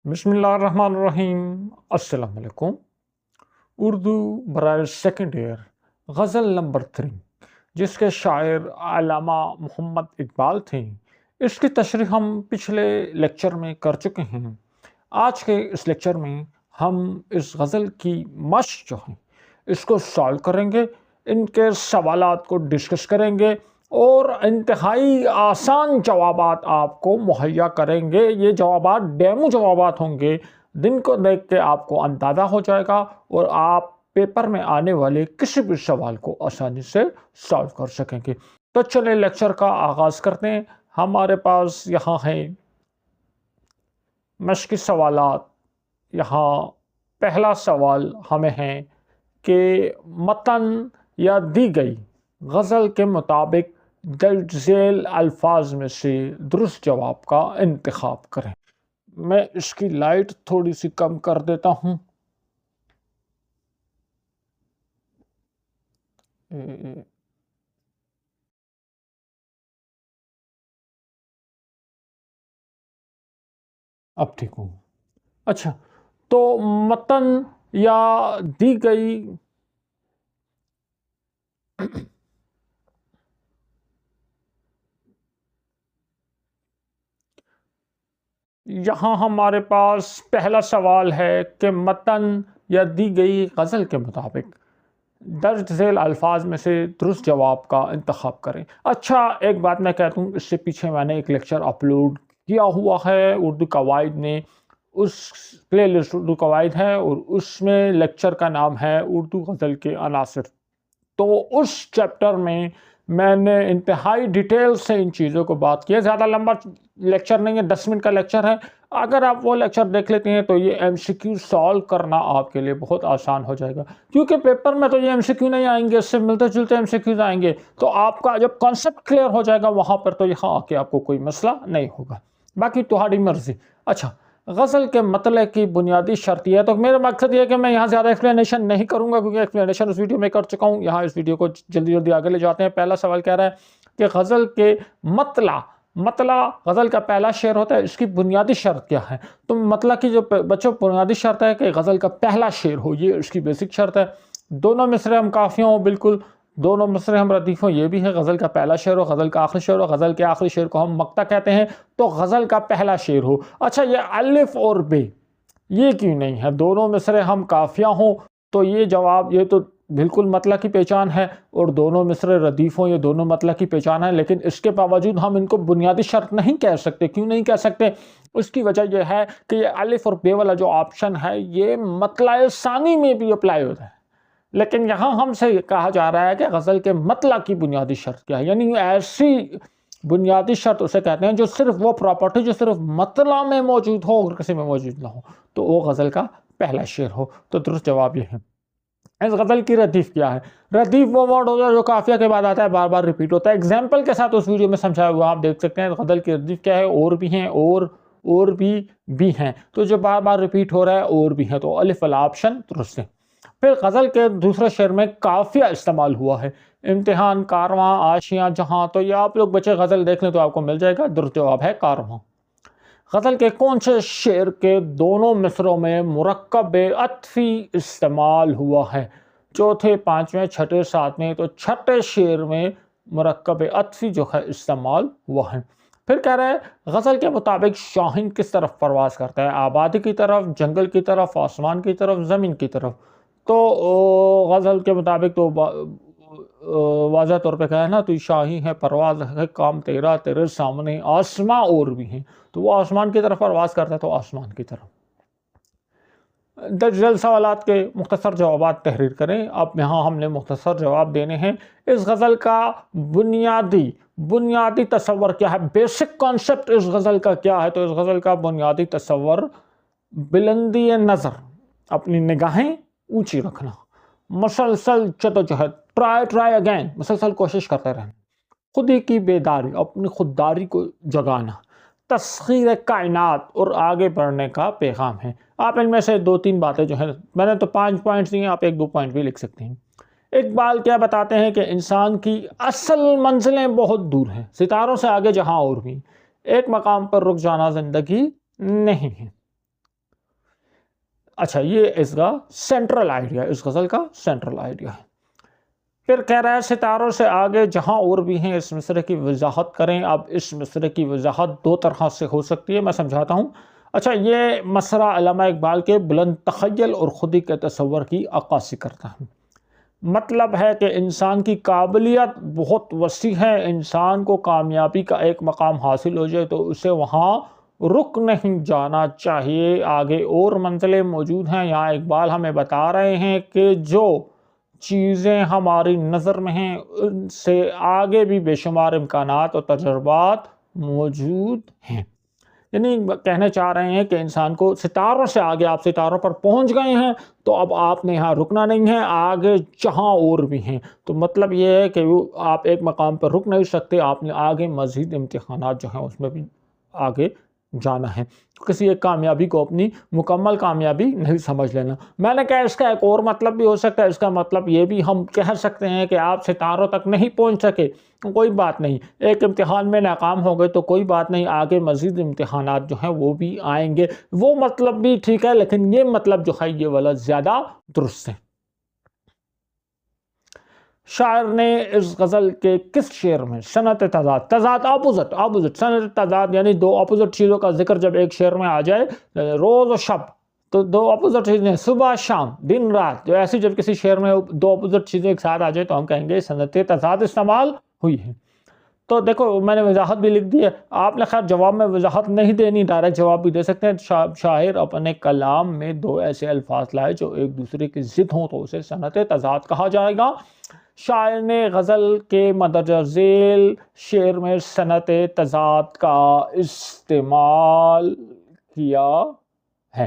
بسم اللہ الرحمن الرحیم۔ السلام علیکم۔ اردو برائے سیکنڈ ایئر غزل نمبر 3 جس کے شاعر علامہ محمد اقبال تھے، اس کی تشریح ہم پچھلے لیکچر میں کر چکے ہیں۔ آج کے اس لیکچر میں ہم اس غزل کی مشق جو ہے اس کو سالو کریں گے، ان کے سوالات کو ڈسکس کریں گے اور انتہائی آسان جوابات آپ کو مہیا کریں گے۔ یہ جوابات ڈیمو جوابات ہوں گے، جن کو دیکھ کے آپ کو اندازہ ہو جائے گا اور آپ پیپر میں آنے والے کسی بھی سوال کو آسانی سے سالو کر سکیں گے۔ تو چلیں لیکچر کا آغاز کرتے ہیں۔ ہمارے پاس یہاں ہے مشقی سوالات۔ یہاں پہلا سوال ہمیں ہے کہ متن یا دی گئی غزل کے مطابق درج ذیل الفاظ میں سے درست جواب کا انتخاب کریں۔ میں اس کی لائٹ تھوڑی سی کم کر دیتا ہوں۔ اب ٹھیک ہوں۔ اچھا، تو متن یا دی گئی یہاں ہمارے پاس پہلا سوال ہے کہ متن یا دی گئی غزل کے مطابق درج ذیل الفاظ میں سے درست جواب کا انتخاب کریں۔ اچھا، ایک بات میں کہتا ہوں، اس سے پیچھے میں نے ایک لیکچر اپلوڈ کیا ہوا ہے اردو قواعد میں، اس پلے لسٹ اردو قواعد ہے اور اس میں لیکچر کا نام ہے اردو غزل کے عناصر۔ تو اس چیپٹر میں نے انتہائی ڈیٹیل سے ان چیزوں کو بات کی ہے۔ زیادہ لمبا لیکچر نہیں ہے، 10 منٹ کا لیکچر ہے۔ اگر آپ وہ لیکچر دیکھ لیتے ہیں تو یہ ایم سی کیو سالو کرنا آپ کے لیے بہت آسان ہو جائے گا، کیونکہ پیپر میں تو یہ ایم سی کیو نہیں آئیں گے، اس سے ملتے جلتے ایم سی کیوز آئیں گے۔ تو آپ کا جب کانسیپٹ کلیئر ہو جائے گا وہاں پر تو یہاں آ کے آپ کو کوئی مسئلہ نہیں ہوگا، باقی تمہاری مرضی۔ اچھا، غزل کے مطلع کی بنیادی شرط یہ ہے، تو میرا مقصد یہ ہے کہ میں یہاں زیادہ ایکسپلینیشن نہیں کروں گا، کیونکہ ایکسپلینیشن اس ویڈیو میں کر چکا ہوں۔ یہاں اس ویڈیو کو جلدی آگے لے جاتے ہیں۔ پہلا سوال کہہ رہا ہے کہ غزل کے مطلع غزل کا پہلا شعر ہوتا ہے، اس کی بنیادی شرط کیا ہے؟ تو مطلع کی جو بچوں بنیادی شرط ہے کہ غزل کا پہلا شعر ہو، یہ اس کی بیسک شرط ہے۔ دونوں مصرے ہم قافیہ ہوں، بالکل دونوں مصرے ہم ردیف ہوں، یہ بھی ہے۔ غزل کا پہلا شعر ہو، غزل کا آخری شعر ہو، غزل کے آخری شعر کو ہم مقطع کہتے ہیں، تو غزل کا پہلا شعر ہو۔ اچھا، یہ الف اور بے یہ کیوں نہیں ہے؟ دونوں مصرے ہم قافیہ ہوں تو یہ جواب، یہ تو بالکل مطلع کی پہچان ہے، اور دونوں مصرے ردیف ہوں، یہ دونوں مطلع کی پہچان ہے، لیکن اس کے باوجود ہم ان کو بنیادی شرط نہیں کہہ سکتے۔ کیوں نہیں کہہ سکتے؟ اس کی وجہ یہ ہے کہ یہ الف اور بے والا جو آپشن ہے یہ مطلع ثانی میں بھی اپلائی ہوتا ہے، لیکن یہاں ہم سے کہا جا رہا ہے کہ غزل کے مطلع کی بنیادی شرط کیا ہے، یعنی ایسی بنیادی شرط اسے کہتے ہیں جو صرف وہ پراپرٹی جو صرف مطلع میں موجود ہو اور کسی میں موجود نہ ہو، تو وہ غزل کا پہلا شعر ہو۔ تو درست جواب یہ ہے۔ اس غزل کی ردیف کیا ہے؟ ردیف وہ ورڈ ہوتا ہے جو قافیہ کے بعد آتا ہے، بار بار ریپیٹ ہوتا ہے۔ ایگزامپل کے ساتھ اس ویڈیو میں سمجھایا ہوا آپ دیکھ سکتے ہیں۔ غزل کی ردیف کیا ہے؟ اور بھی ہیں، اور بھی ہیں، تو جو بار بار ریپیٹ ہو رہا ہے اور بھی ہیں، تو الف والا آپشن درست ہے۔ پھر غزل کے دوسرے شعر میں قافیہ استعمال ہوا ہے، امتحان، کارواں، آشیاں، جہاں، تو یہ آپ لوگ بچے غزل دیکھ لیں تو آپ کو مل جائے گا۔ درست جواب ہے کارواں۔ غزل کے کون سے شعر کے دونوں مصروں میں مرکب عطفی استعمال ہوا ہے؟ چوتھے، پانچویں، چھٹے، ساتویں، تو چھٹے شعر میں مرکب عطفی جو ہے استعمال ہوا ہے۔ پھر کہہ رہے ہیں غزل کے مطابق شاہین کس طرف پرواز کرتا ہے؟ آبادی کی طرف، جنگل کی طرف، آسمان کی طرف، زمین کی طرف؟ تو غزل کے مطابق تو واضح طور پہ کہا ہے نا، تو شاہی ہے، پرواز ہے، کام تیرا، تیرے سامنے آسماں اور بھی ہیں، تو وہ آسمان کی طرف پرواز کرتا ہے، تو آسمان کی طرف۔ درج ذیل سوالات کے مختصر جوابات تحریر کریں۔ اب یہاں ہم نے مختصر جواب دینے ہیں۔ اس غزل کا بنیادی تصور کیا ہے؟ بیسک کانسیپٹ اس غزل کا کیا ہے؟ تو اس غزل کا بنیادی تصور بلندی نظر، اپنی نگاہیں اونچی رکھنا، مسلسل جدوجہد، ٹرائی اگین، مسلسل کوشش کرتے رہنا، خودی کی بیداری، اپنی خودداری کو جگانا، تسخیر کائنات اور آگے بڑھنے کا پیغام ہے۔ آپ ان میں سے 2-3 باتیں جو ہیں، میں نے تو 5 پوائنٹس دی ہیں، آپ 1-2 پوائنٹ بھی لکھ سکتے ہیں۔ اقبال کیا بتاتے ہیں کہ انسان کی اصل منزلیں بہت دور ہیں، ستاروں سے آگے جہاں اور بھی، ایک مقام پر رک جانا زندگی نہیں ہے۔ اچھا یہ اس کا سینٹرل آئیڈیا، اس غزل کا سینٹرل آئیڈیا ہے۔ پھر کہہ رہا ہے ستاروں سے آگے جہاں اور بھی ہیں، اس مصرعے کی وضاحت کریں۔ اب اس مصرعے کی وضاحت دو طرح سے ہو سکتی ہے، میں سمجھاتا ہوں۔ اچھا یہ مصرعہ علامہ اقبال کے بلند تخیل اور خودی کے تصور کی عکاسی کرتا ہے۔ مطلب ہے کہ انسان کی قابلیت بہت وسیع ہے، انسان کو کامیابی کا ایک مقام حاصل ہو جائے تو اسے وہاں رک نہیں جانا چاہیے، آگے اور منزلیں موجود ہیں۔ یہاں اقبال ہمیں بتا رہے ہیں کہ جو چیزیں ہماری نظر میں ہیں ان سے آگے بھی بے شمار امکانات اور تجربات موجود ہیں۔ یعنی کہنا چاہ رہے ہیں کہ انسان کو ستاروں سے آگے، آپ ستاروں پر پہنچ گئے ہیں تو اب آپ نے یہاں رکنا نہیں ہے، آگے جہاں اور بھی ہیں۔ تو مطلب یہ ہے کہ آپ ایک مقام پر رک نہیں سکتے، آپ نے آگے مزید امتحانات جو ہیں اس میں بھی آگے جانا ہے۔ کسی ایک کامیابی کو اپنی مکمل کامیابی نہیں سمجھ لینا۔ میں نے کہا اس کا ایک اور مطلب بھی ہو سکتا ہے، اس کا مطلب یہ بھی ہم کہہ سکتے ہیں کہ آپ ستاروں تک نہیں پہنچ سکے، کوئی بات نہیں، ایک امتحان میں ناکام ہو گئے تو کوئی بات نہیں، آگے مزید امتحانات جو ہیں وہ بھی آئیں گے۔ وہ مطلب بھی ٹھیک ہے، لیکن یہ مطلب جو ہے یہ والا زیادہ درست ہے۔ شاعر نے اس غزل کے کس شعر میں صنعت تضاد، تضاد اپوزٹ، صنعت تضاد یعنی دو اپوزٹ چیزوں کا ذکر جب ایک شعر میں آ جائے، روز و شب تو دو اپوزٹ چیزیں، صبح شام دن رات، جو ایسی جب کسی شعر میں دو اپوزٹ چیزیں ایک ساتھ آ جائے تو ہم کہیں گے صنعت تضاد استعمال ہوئی ہے۔ تو دیکھو میں نے وضاحت بھی لکھ دی ہے، آپ نے خیر جواب میں وضاحت نہیں دینی، ڈائریکٹ جواب بھی دے سکتے ہیں۔ شاعر اپنے کلام میں دو ایسے الفاظ لائے جو ایک دوسرے کی ضد ہوں تو اسے صنعت تضاد کہا جائے گا۔ شاعر نے غزل کے مندرجہ ذیل شعر میں صنعت تضاد کا استعمال کیا ہے۔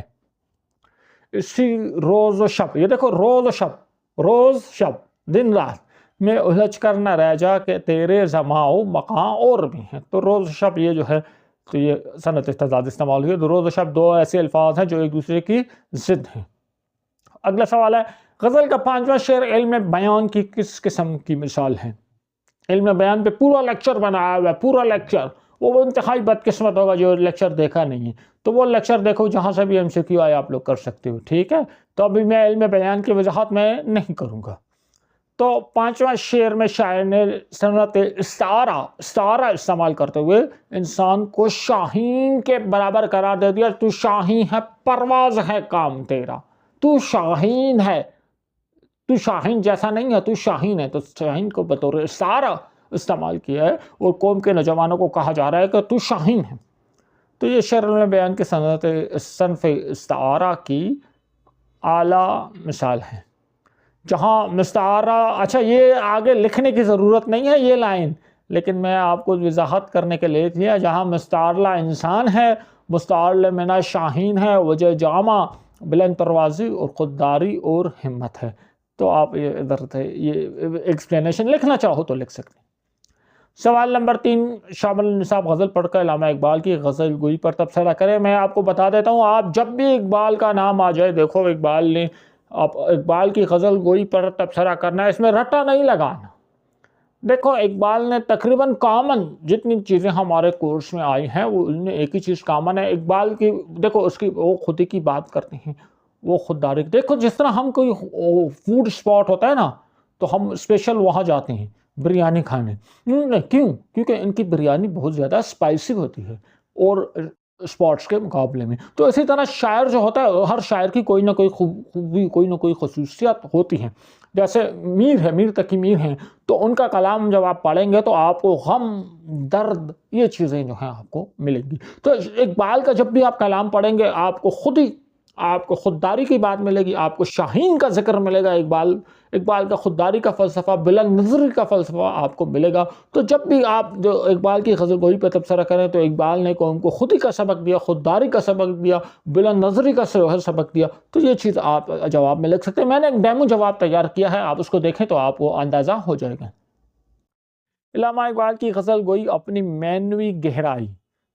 اسی روز و شب، یہ دیکھو روز و شب، روز شب دن رات میں الجھ کر نہ رہ جا کہ تیرے زماں و مقام اور بھی ہیں۔ تو روز و شب یہ جو ہے تو یہ صنعت تضاد استعمال ہوئی ہے۔ تو روز و شب دو ایسے الفاظ ہیں جو ایک دوسرے کی ضد ہیں۔ اگلا سوال ہے، غزل کا 5واں شعر علم بیان کی کس قسم کی مثال ہے؟ علم بیان پہ پورا لیکچر بنایا ہوا ہے، پورا لیکچر۔ وہ انتہائی بدقسمت ہوگا جو لیکچر دیکھا نہیں ہے، تو وہ لیکچر دیکھو جہاں سے بھی MCQ آئے آپ لوگ کر سکتے ہو، ٹھیک ہے؟ تو ابھی میں علم بیان کی وضاحت میں نہیں کروں گا۔ تو 5واں شعر میں شاعر نے صنعت استعارہ استعمال کرتے ہوئے انسان کو شاہین کے برابر قرار دے دیا۔ تو شاہین ہے، پرواز ہے کام تیرا، تو شاہین ہے، تو شاہین جیسا نہیں ہے، تو شاہین ہے۔ تو شاہین کو بطور استعارہ استعمال کیا ہے اور قوم کے نوجوانوں کو کہا جا رہا ہے کہ تو شاہین ہے۔ تو یہ شعر علم بیان کے صنف استعارہ کی اعلیٰ مثال ہے، جہاں مستعارہ، اچھا یہ آگے لکھنے کی ضرورت نہیں ہے یہ لائن، لیکن میں آپ کو وضاحت کرنے کے لیے لیا، جہاں مستعارلہ انسان ہے، مستعارل منا شاہین ہے، وجہ جامع بلند پروازی اور خودداری اور ہمت ہے۔ تو آپ یہ ادھر تھے، یہ ایکسپلینیشن لکھنا چاہو تو لکھ سکتے ہیں۔ سوال نمبر 3، شامل النصاب غزل پڑھ کر علامہ اقبال کی غزل گوئی پر تبصرہ کریں۔ میں آپ کو بتا دیتا ہوں، آپ جب بھی اقبال کا نام آ جائے، دیکھو اقبال نے اقبال کی غزل گوئی پر تبصرہ کرنا ہے، اس میں رٹا نہیں لگانا۔ دیکھو اقبال نے تقریباً کامن جتنی چیزیں ہمارے کورس میں آئی ہیں وہ ان میں ایک ہی چیز کامن ہے۔ اقبال کی دیکھو اس کی وہ خودی کی بات کرتے ہیں، وہ خودداری۔ دیکھو جس طرح ہم کوئی فوڈ اسپاٹ ہوتا ہے نا تو ہم اسپیشل وہاں جاتے ہیں بریانی کھانے، کیوں؟ کیونکہ ان کی بریانی بہت زیادہ اسپائسی ہوتی ہے اور اسپاٹس کے مقابلے میں۔ تو اسی طرح شاعر جو ہوتا ہے، ہر شاعر کی کوئی نہ کوئی خوبی، کوئی نہ کوئی خصوصیت ہوتی ہیں۔ جیسے میر تقی میر ہیں، تو ان کا کلام جب آپ پڑھیں گے تو آپ کو غم، درد، یہ چیزیں جو ہیں آپ کو ملیں گی۔ تو اقبال کا جب بھی آپ کلام پڑھیں گے آپ کو خود ہی آپ کو خودداری کی بات ملے گی، آپ کو شاہین کا ذکر ملے گا، اقبال کا خودداری کا فلسفہ، بلند نظری کا فلسفہ آپ کو ملے گا۔ تو جب بھی آپ جو اقبال کی غزل گوئی پہ تبصرہ کریں تو اقبال نے قوم کو خودی کا سبق دیا، خودداری کا سبق دیا، بلند نظری کا سبق دیا، تو یہ چیز آپ جواب میں لکھ سکتے ہیں۔ میں نے ایک ڈیمو جواب تیار کیا ہے، آپ اس کو دیکھیں تو آپ کو اندازہ ہو جائے گا۔ علامہ اقبال کی غزل گوئی اپنی معنوی گہرائی،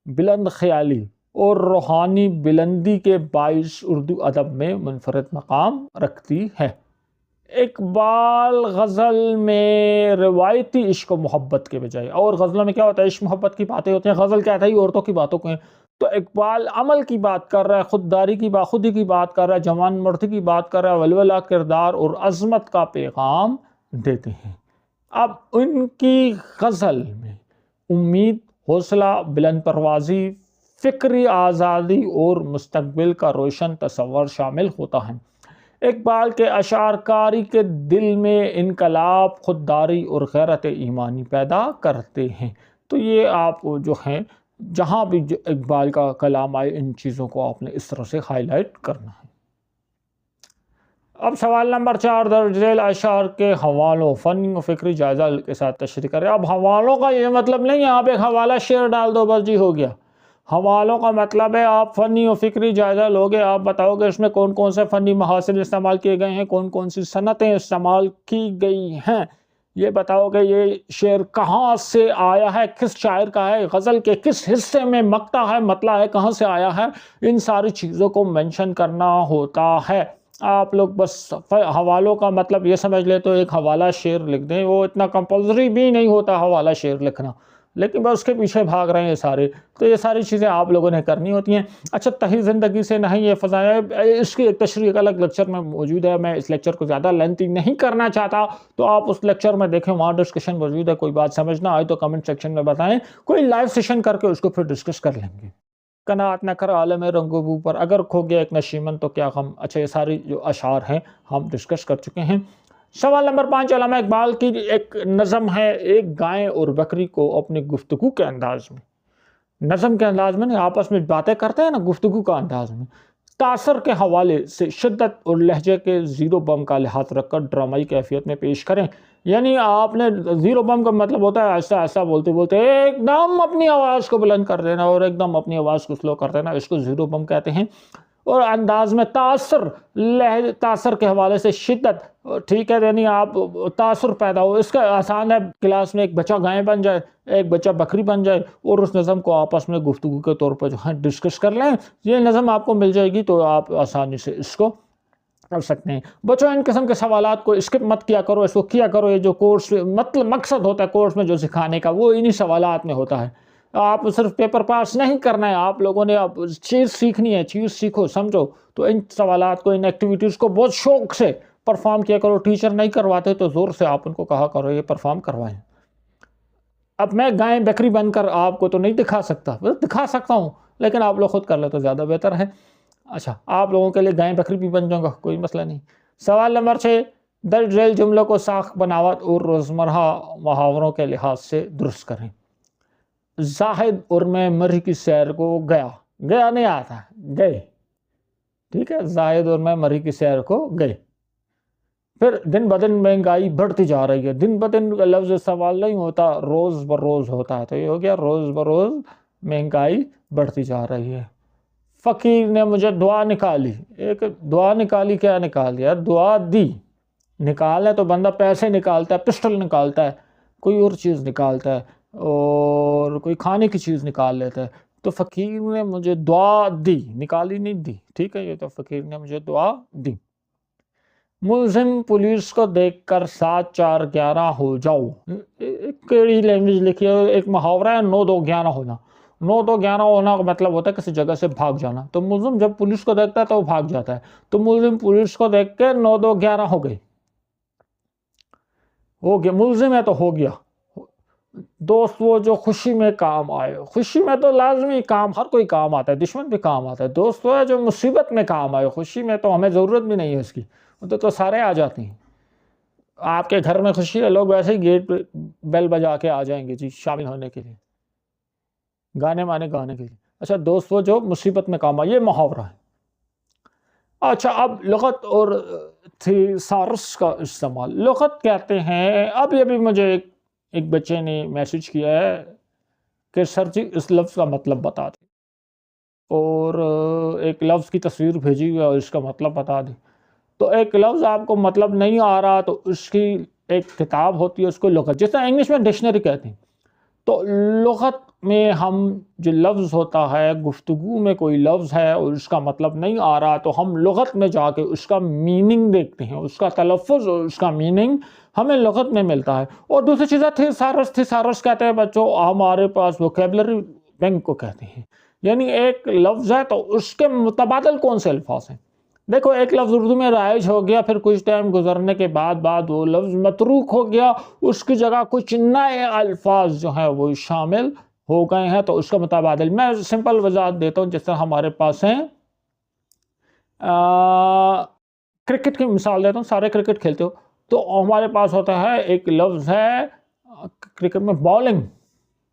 بلند خیالی اور روحانی بلندی کے باعث اردو ادب میں منفرد مقام رکھتی ہے۔ اقبال غزل میں روایتی عشق و محبت کے بجائے، اور غزلوں میں کیا ہوتا ہے، عشق محبت کی باتیں ہوتی ہیں، غزل کہتا ہی عورتوں کی باتوں کو تو اقبال عمل کی بات کر رہا ہے، خودداری کی خودی کی بات کر رہا ہے، جوان مردی کی بات کر رہا ہے، ولولہ کردار اور عظمت کا پیغام دیتے ہیں۔ اب ان کی غزل میں امید، حوصلہ، بلند پروازی، فکری آزادی اور مستقبل کا روشن تصور شامل ہوتا ہے۔ اقبال کے اشعار قاری کے دل میں انقلاب، خودداری اور غیرت ایمانی پیدا کرتے ہیں۔ تو یہ آپ جو ہیں جہاں بھی اقبال کا کلام آئے ان چیزوں کو آپ نے اس طرح سے ہائی لائٹ کرنا ہے۔ اب سوال نمبر 4، درج ذیل اشعار کے حوالوں فنی و فکری جائزہ کے ساتھ تشریح کریں۔ اب حوالوں کا یہ مطلب نہیں ہے آپ ایک حوالہ شعر ڈال دو بس جی ہو گیا۔ حوالوں کا مطلب ہے آپ فنی و فکری جائزہ لوگے، آپ بتاؤ گے اس میں کون کون سے فنی محاصل استعمال کیے گئے ہیں، کون کون سی صنعتیں استعمال کی گئی ہیں، یہ بتاؤ کہ یہ شعر کہاں سے آیا ہے، کس شاعر کا ہے، غزل کے کس حصے میں مقطع ہے، مطلع ہے، کہاں سے آیا ہے، ان ساری چیزوں کو مینشن کرنا ہوتا ہے۔ آپ لوگ بس حوالوں کا مطلب یہ سمجھ لے تو ایک حوالہ شعر لکھ دیں، وہ اتنا کمپلسری بھی نہیں ہوتا حوالہ شعر لکھنا، لیکن بس اس کے پیچھے بھاگ رہے ہیں سارے، تو یہ ساری چیزیں آپ لوگوں نے کرنی ہوتی ہیں۔ اچھا، تہی زندگی سے نہیں یہ فضائل، اس کی ایک تشریح ایک الگ لیکچر میں موجود ہے، میں اس لیکچر کو زیادہ لینتھی نہیں کرنا چاہتا، تو آپ اس لیکچر میں دیکھیں، وہاں ڈسکشن موجود ہے، کوئی بات سمجھ نہ آئے تو کمنٹ سیکشن میں بتائیں، کوئی لائیو سیشن کر کے اس کو پھر ڈسکس کر لیں گے۔ قناعت نہ کر عالم رنگ و بو پر، اگر کھو گیا ایک نشیمن تو کیا غم۔ اچھا، یہ ساری جو اشعار ہیں ہم ڈسکس کر چکے ہیں۔ سوال نمبر 5، علامہ اقبال کی ایک نظم ہے، ایک گائے اور بکری کو اپنی گفتگو کے انداز میں، نظم کے انداز میں نہیں، آپس میں باتیں کرتے ہیں نا، گفتگو کا انداز میں، تاثر کے حوالے سے شدت اور لہجے کے زیرو بم کا لحاظ رکھ کر ڈرامائی کیفیت میں پیش کریں۔ یعنی آپ نے زیرو بم کا مطلب ہوتا ہے ایسا ایسا بولتے بولتے ایک دم اپنی آواز کو بلند کر دینا اور ایک دم اپنی آواز کو سلو کر دینا، اس کو زیرو بم کہتے ہیں۔ اور انداز میں تاثر کے حوالے سے شدت، ٹھیک ہے، یعنی آپ تاثر پیدا ہو، اس کا آسان ہے کلاس میں ایک بچہ گائے بن جائے، ایک بچہ بکری بن جائے اور اس نظم کو آپس میں گفتگو کے طور پر جو ہے ڈسکس کر لیں، یہ نظم آپ کو مل جائے گی تو آپ آسانی سے اس کو کر سکتے ہیں۔ بچوں، ان قسم کے سوالات کو اسکپ مت کیا کرو، اس کو کیا کرو، یہ جو کورس مطلب مقصد ہوتا ہے کورس میں جو سکھانے کا وہ انہی سوالات میں ہوتا ہے۔ آپ صرف پیپر پاس نہیں کرنا ہے، آپ لوگوں نے اب چیز سیکھنی ہے، چیز سیکھو سمجھو، تو ان سوالات کو، ان ایکٹیویٹیز کو بہت شوق سے پرفارم کیا کرو۔ ٹیچر نہیں کرواتے تو زور سے آپ ان کو کہا کرو یہ پرفارم کروائیں۔ اب میں گائے بکری بن کر آپ کو تو نہیں دکھا سکتا، دکھا سکتا ہوں لیکن آپ لوگ خود کر لیں تو زیادہ بہتر ہے۔ اچھا، آپ لوگوں کے لیے گائے بکری بھی بن جاؤں گا، کوئی مسئلہ نہیں۔ سوال نمبر 6، درج ذیل جملوں کو ساخت بناوٹ اور روزمرہ محاوروں کے لحاظ سے درست کریں۔ زاہد اور میں مری کی سیر کو گیا نہیں آتا، گئے، ٹھیک ہے، زاہد اور میں مری کی سیر کو گئے۔ پھر دن بدن مہنگائی بڑھتی جا رہی ہے، دن بدن کا لفظ سوال نہیں ہوتا، روز بروز ہوتا ہے، تو یہ ہو گیا روز بروز مہنگائی بڑھتی جا رہی ہے۔ فقیر نے مجھے دعا نکالی، ایک دعا نکالی، کیا نکال دیا؟ دعا دی۔ نکالے تو بندہ پیسے نکالتا ہے، پسٹل نکالتا ہے، کوئی اور چیز نکالتا ہے، اور کوئی کھانے کی چیز نکال لیتا ہے، تو فقیر نے مجھے دعا دی، نکالی نہیں دی، ٹھیک ہے، یہ تو فقیر نے مجھے دعا دی۔ ملزم پولیس کو دیکھ کر 7 4 11 ہو جاؤ، کیڑی لینگویج لکھی ہے، ایک محاورہ ہے 9 2 11 ہونا۔ 9 2 11 ہونا کا مطلب ہوتا ہے کسی جگہ سے بھاگ جانا، تو ملزم جب پولیس کو دیکھتا ہے تو وہ بھاگ جاتا ہے، تو ملزم پولیس کو دیکھ کے 9 2 11 ہو گئے، ملزم ہے تو ہو گیا۔ دوست وہ جو خوشی میں کام آئے، خوشی میں تو لازمی کام، ہر کوئی کام آتا ہے، دشمن بھی کام آتا ہے۔ دوست وہ ہے جو مصیبت میں کام آئے، خوشی میں تو ہمیں ضرورت بھی نہیں ہے اس کی، تو سارے آ جاتے ہیں۔ آپ کے گھر میں خوشی ہے، لوگ ویسے ہی گیٹ پہ بیل بجا کے آ جائیں گے جی شامل ہونے کے لیے، گانے کے لیے۔ اچھا، دوست وہ جو مصیبت میں کام آئے، یہ محاورہ ہے۔ اچھا، اب لغت اور تھیسارس کا استعمال۔ لغت کہتے ہیں، اب یہ بھی مجھے ایک بچے نے میسج کیا ہے کہ سر جی اس لفظ کا مطلب بتا دیں، اور ایک لفظ کی تصویر بھیجی ہوئی اور اس کا مطلب بتا دیں۔ تو ایک لفظ آپ کو مطلب نہیں آ رہا تو اس کی ایک کتاب ہوتی ہے، اس کو لغت، جیسے انگلش میں ڈکشنری کہتے ہیں، تو لغت میں ہم جو لفظ ہوتا ہے، گفتگو میں کوئی لفظ ہے اور اس کا مطلب نہیں آ رہا تو ہم لغت میں جا کے اس کا میننگ دیکھتے ہیں، اس کا تلفظ اور اس کا میننگ ہمیں لغت میں ملتا ہے۔ اور دوسری چیز ہے تھیسارس کہتے ہیں بچوں، ہمارے پاس ووکیبلری بینک کو کہتے ہیں، یعنی ایک لفظ ہے تو اس کے متبادل کون سے الفاظ ہیں. دیکھو ایک لفظ اردو میں رائج ہو گیا، پھر کچھ ٹائم گزرنے کے بعد وہ لفظ متروک ہو گیا، اس کی جگہ کچھ نئے الفاظ جو ہیں وہ شامل ہو گئے ہیں، تو اس کا متبادل. میں سمپل وضاحت دیتا ہوں. جس طرح ہمارے پاس ہیں کرکٹ کی مثال دیتا ہوں، سارے کرکٹ کھیلتے ہو تو ہمارے پاس ہوتا ہے ایک لفظ ہے کرکٹ میں بالنگ.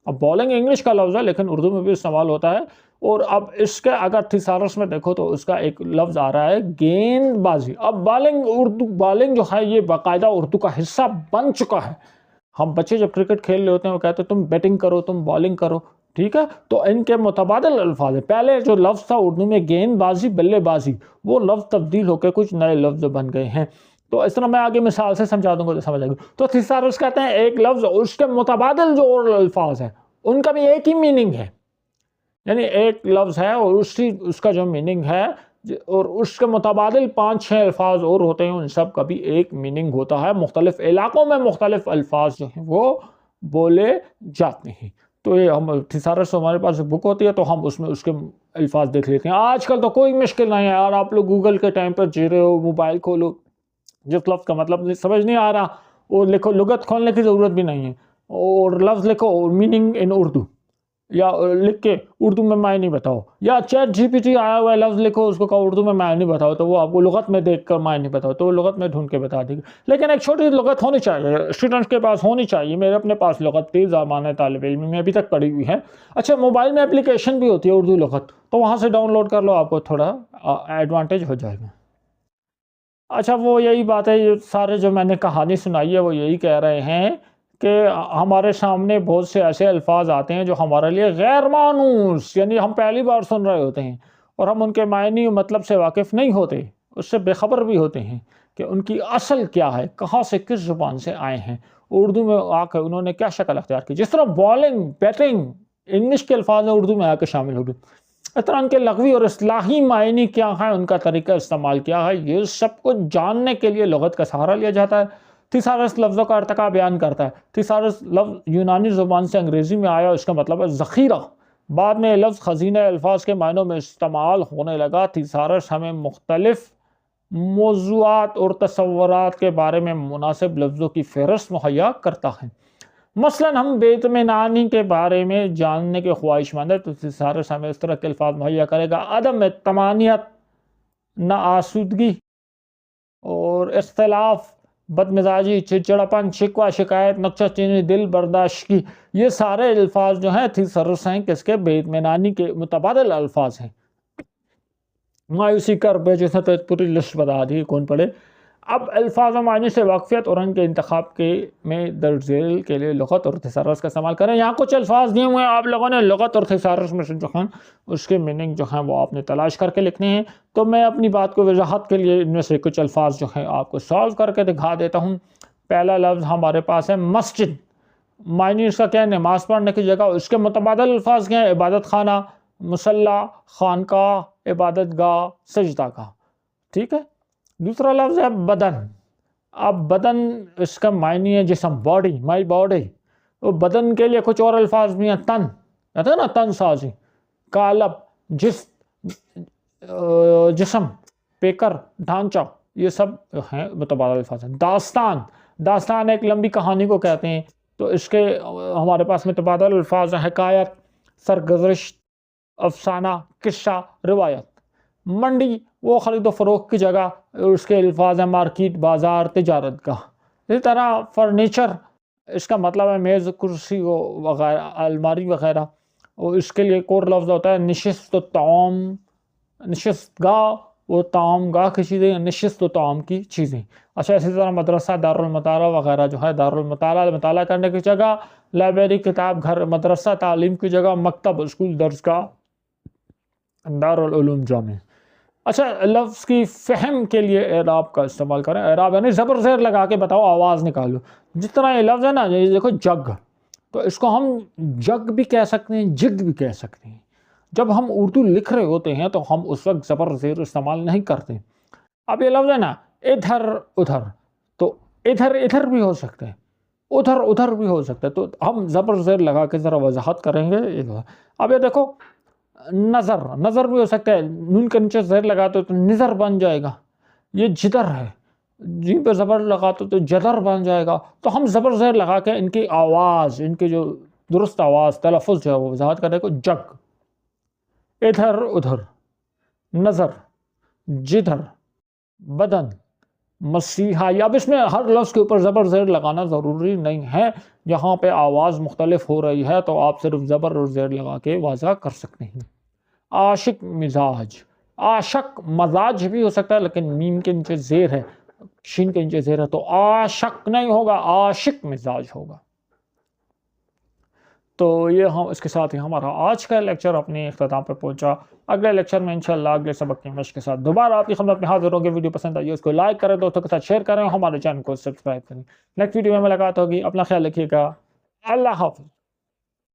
اب بالنگ انگلش کا لفظ ہے لیکن اردو میں بھی استعمال ہوتا ہے. اور اب اس کے اگر تھیسارس میں دیکھو تو اس کا ایک لفظ آ رہا ہے گیند بازی. اب بالنگ جو ہے یہ باقاعدہ اردو کا حصہ بن چکا ہے. ہم بچے جب کرکٹ کھیل رہے ہوتے ہیں وہ کہتے ہیں تم بیٹنگ کرو، تم بالنگ کرو، ٹھیک ہے. تو ان کے متبادل الفاظ ہیں. پہلے جو لفظ تھا اردو میں گیند بازی، بلے بازی، وہ لفظ تبدیل ہو کے کچھ نئے لفظ بن گئے ہیں. تو اس طرح میں آگے مثال سے سمجھا دوں گا تو سمجھ آئے گا. تو تھیسارس کہتے ہیں ایک لفظ اس کے متبادل جو اور الفاظ ہیں ان کا بھی ایک ہی میننگ ہے. یعنی ایک لفظ ہے اور اس کا جو میننگ ہے اور اس کے متبادل 5-6 الفاظ اور ہوتے ہیں، ان سب کا بھی ایک میننگ ہوتا ہے. مختلف علاقوں میں مختلف الفاظ جو ہیں وہ بولے جاتے ہیں. تو یہ ہم تھیسارس ہمارے پاس بک ہوتی ہے تو ہم اس میں اس کے الفاظ دیکھ لیتے ہیں. آج کل تو کوئی مشکل نہیں ہے یار، آپ لوگ گوگل کے ٹائم پر جی رہے ہو، موبائل کھولو، جس لفظ کا مطلب سمجھ نہیں آ رہا وہ لکھو، لغت کھولنے کی ضرورت بھی نہیں ہے، اور لفظ لکھو اور میننگ ان اردو، یا لکھ کے اردو میں معنی بتاؤ، یا چیٹ جی پی ٹی آیا ہوا ہے لفظ لکھو اس کو کہو اردو میں معنی بتاؤ تو وہ آپ کو لغت میں دیکھ کر معنی بتاؤ تو وہ لغت میں ڈھونڈ کے بتا دے گی. لیکن ایک چھوٹی لغت ہونی چاہیے، اسٹوڈنٹس کے پاس ہونی چاہیے. میرے اپنے پاس لغت تھی زمانہ طالب علم میں ابھی تک پڑھی ہوئی ہے. اچھا موبائل میں اپلیکیشن بھی ہوتی ہے اردو لغت، تو وہاں سے ڈاؤن لوڈ کر لو، آپ کو تھوڑا ایڈوانٹیج ہو جائے گا. اچھا وہ یہی بات ہے، یہ سارے جو میں نے کہانی سنائی ہے وہ یہی کہہ رہے ہیں کہ ہمارے سامنے بہت سے ایسے الفاظ آتے ہیں جو ہمارے لیے غیر مانوس، یعنی ہم پہلی بار سن رہے ہوتے ہیں اور ہم ان کے معنی و مطلب سے واقف نہیں ہوتے، اس سے بے خبر بھی ہوتے ہیں کہ ان کی اصل کیا ہے، کہاں سے کس زبان سے آئے ہیں، اردو میں آ کے انہوں نے کیا شکل اختیار کی. جس طرح بالنگ، بیٹنگ انگلش کے الفاظ اردو میں آ کے شامل ہو گئے، اس طرح ان کے لغوی اور اصطلاحی معنی کیا ہے، ان کا طریقہ استعمال کیا ہے، یہ سب کچھ جاننے کے لیے لغت کا سہارا لیا جاتا ہے. تھیسارس لفظوں کا ارتقا بیان کرتا ہے. تھیسارس لفظ یونانی زبان سے انگریزی میں آیا، اس کا مطلب ہے ذخیرہ. بعد میں یہ لفظ خزینہ الفاظ کے معنوں میں استعمال ہونے لگا. تھیسارس ہمیں مختلف موضوعات اور تصورات کے بارے میں مناسب لفظوں کی فہرست مہیا کرتا ہے. مثلا ہم بے اطمینانی کے بارے میں جاننے کے خواہش مند ہے تو تھیسارس ہمیں اس طرح کے الفاظ مہیا کرے گا: عدم طمانینت، ناآسودگی اور اختلاف، بد مزاجی، چڑچڑاپن، شکوہ، شکایت، نکچہ چینی، دل برداشتگی. یہ سارے الفاظ جو ہیں تھیسارس ہیں کس کے؟ بے اطمینانی کے متبادل الفاظ ہیں. مایوسی، کرب، جیسے تو پوری لسٹ بتا دی، کون پڑھے. اب الفاظ و معنی سے واقفیت اور ان کے انتخاب کے میں درج ذیل کے لیے لغت اور تھیسارس کا استعمال کریں. یہاں کچھ الفاظ دیے ہوئے ہیں، آپ لوگوں نے لغت اور تھیسارس میں سے جو ہیں اس کے میننگ جو ہیں وہ آپ نے تلاش کر کے لکھنے ہیں. تو میں اپنی بات کو وضاحت کے لیے ان میں سے کچھ الفاظ جو ہیں آپ کو سالو کر کے دکھا دیتا ہوں. پہلا لفظ ہمارے پاس ہے مسجد. معنی اس کا کیا ہے؟ نماز پڑھنے کی جگہ. اس کے متبادل الفاظ کیا ہیں؟ عبادت خانہ، مصلی، خانقاہ، عبادت گاہ، سجدہ گاہ. ٹھیک ہے. دوسرا لفظ ہے بدن. اب بدن اس کا معنی ہے جسم، باڈی، مائی باڈی. وہ بدن کے لیے کچھ اور الفاظ بھی ہیں. تن کہتے ہیں نا، تن سازی، قالب، جسم، پیکر، ڈھانچہ، یہ سب ہیں متبادل الفاظ ہیں. داستان. داستان ایک لمبی کہانی کو کہتے ہیں تو اس کے ہمارے پاس متبادل الفاظ ہیں: حکایت، سرگزشت، افسانہ، قصہ، روایت. منڈی وہ خرید و فروخت کی جگہ، اس کے الفاظ ہیں مارکیٹ، بازار، تجارت گاہ. اسی طرح فرنیچر، اس کا مطلب ہے میز، کرسی وغیرہ، الماری وغیرہ. اور اس کے لیے ایک اور لفظ ہوتا ہے نشست و طعام. نشست گاہ وہ طعام گاہ کی چیزیں، نشست و طعام کی چیزیں. اچھا اسی طرح مدرسہ، دارالمطالعہ وغیرہ جو ہے، دارالمطالعہ مطالعہ کرنے کی جگہ، لائبریری کتاب گھر، مدرسہ تعلیم کی جگہ، مکتب اسکول درسگاہ، دارالعلوم جامع. اچھا لفظ کی فہم کے لیے اعراب کا استعمال کریں. اعراب یعنی زبر زیر لگا کے بتاؤ، آواز نکالو. جس طرح یہ لفظ ہے نا، یہ دیکھو جگ، تو اس کو ہم جگ بھی کہہ سکتے ہیں، جگ بھی کہہ سکتے ہیں. جب ہم اردو لکھ رہے ہوتے ہیں تو ہم اس وقت زبر زیر استعمال نہیں کرتے. اب یہ لفظ ہے نا ادھر ادھر، تو ادھر ادھر بھی ہو سکتے ہیں، ادھر ادھر بھی ہو سکتا ہے. تو ہم زبر زیر لگا کے ذرا وضاحت کریں گے. اب یہ دیکھو نظر، نظر بھی ہو سکتا ہے، نون کے نیچے زیر لگاتے تو نظر بن جائے گا. یہ جدر ہے، جن پہ زبر لگاتے تو جدر بن جائے گا. تو ہم زبر زیر لگا کے ان کی آواز، ان کی جو درست آواز تلفظ جو ہے وہ وضاحت کرنے کو جگ. ادھر ادھر، نظر، جدھر، بدن، مسیحا. یا اب اس میں ہر لفظ کے اوپر زبر زیر لگانا ضروری نہیں ہے. جہاں پہ آواز مختلف ہو رہی ہے تو آپ صرف زبر اور زیر لگا کے واضح کر سکتے ہیں. عاشق مزاج، عاشق مزاج بھی ہو سکتا ہے لیکن میم کے نیچے زیر ہے، شین کے نیچے زیر ہے تو عاشق نہیں ہوگا، عاشق مزاج ہوگا. تو یہ ہم اس کے ساتھ ہی ہمارا آج کا لیکچر اپنے اختتام پہ پہنچا. اگلے لیکچر میں انشاءاللہ اگلے سبق کی مشق کے ساتھ دوبارہ آپ کی خدمت میں حاضر ہوں گے. ویڈیو پسند آئی اس کو لائک کریں، دوستوں کے ساتھ شیئر کریں، ہمارے چینل کو سبسکرائب کریں. نیکسٹ ویڈیو میں ملاقات ہوگی. اپنا خیال رکھیے گا. اللہ حافظ.